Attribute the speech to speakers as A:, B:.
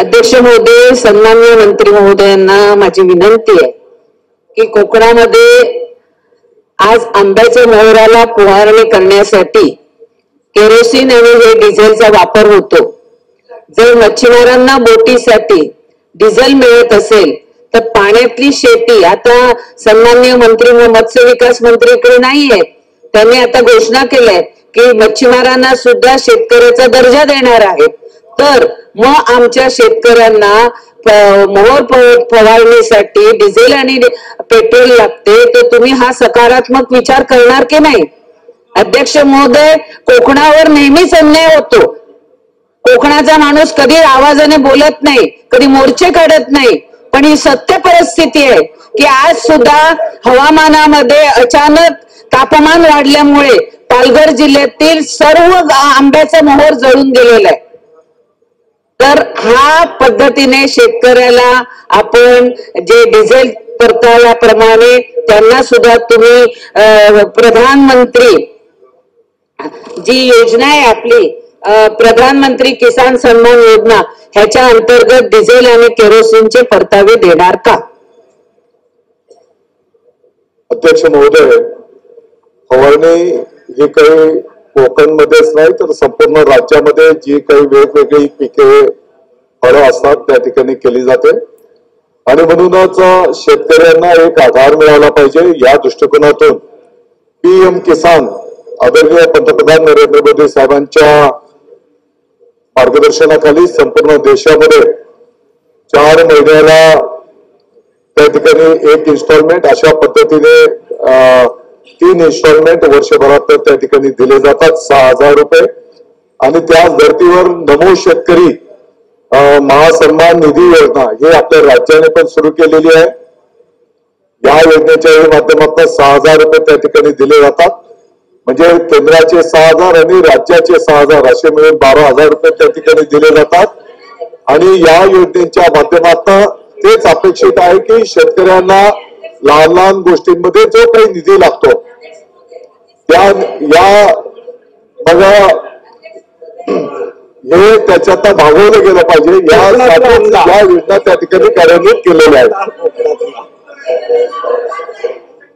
A: अध्यक्ष महोदय, सन्माननीय मंत्री महोदयांना माझी विनंती आहे की कोकणामध्ये आज आंब्याच्या मोहराला फवारणी करण्यासाठी केरोसिन आणि हे डिझेलचा वापर होतो। जर मच्छीमारांना बोटीसाठी डिझेल मिळत असेल तर पाण्यातली शेती, आता सन्माननीय मंत्री मत्स्य विकास मंत्री इकडे नाहीये, त्यांनी आता घोषणा केली की मच्छीमारांना सुद्धा शेतकऱ्याचा दर्जा देणार आहेत। तर मग आमच्या शेतकऱ्यांना मोहर फवारणीसाठी डिझेल आणि पेट्रोल लागते, तर तुम्ही हा सकारात्मक विचार करणार की नाही? अध्यक्ष महोदय, कोकणावर नेहमीच अन्याय होतो। कोकणाचा माणूस कधी आवाजाने बोलत नाही, कधी मोर्चे काढत नाही, पण ही सत्य परिस्थिती आहे की आज सुद्धा हवामानामध्ये अचानक तापमान वाढल्यामुळे पालघर जिल्ह्यातील सर्व आंब्याचा मोहर जळून गेलेला आहे। तर हा पद्धतीने शेतकऱ्याला आपण जे डिझेल परताव्याप्रमाणे त्यांना सुद्धा तुम्ही प्रधानमंत्री जी योजना आहे आपली प्रधानमंत्री किसान सन्मान योजना, ह्याच्या अंतर्गत डिझेल आणि केरोसिनचे परतावे देणार का?
B: अध्यक्ष महोदय, फवारणी ही काही कोकणमध्येच नाही तर संपूर्ण राज्यामध्ये जी काही वेगवेगळी पिके फळं असतात त्या ठिकाणी केली जाते आणि म्हणूनच शेतकऱ्यांना एक आधार मिळाला पाहिजे। या दृष्टिकोनातून पीएम किसान आदरणीय पंतप्रधान नरेंद्र मोदी साहेबांच्या मार्गदर्शनाखाली संपूर्ण देशामध्ये 4 महिन्याला त्या ठिकाणी एक इन्स्टॉलमेंट अशा पद्धतीने 3 इन्स्टॉलमेंट वर्षभरात त्या ठिकाणी दिले जातात 6,000 रुपये। आणि त्याच धर्तीवर नमो शेतकरी महासन्मान निधी योजना ही आपल्या राज्याने पण सुरू केलेली आहे। या योजनेच्या माध्यमातून 6,000 रुपये त्या ठिकाणी दिले जातात, म्हणजे केंद्राचे 6,000 आणि राज्याचे 6,000 असे मिळून 12,000 रुपये त्या ठिकाणी दिले जातात। आणि या योजनेच्या माध्यमातून तेच अपेक्षित आहे की शेतकऱ्यांना लहान लहान गोष्टींमध्ये जो काही निधी लागतो या बघा हे त्याच्यात भागवलं गेलं पाहिजे, या योजना त्या ठिकाणी कार्यान्वित केलेल्या आहेत।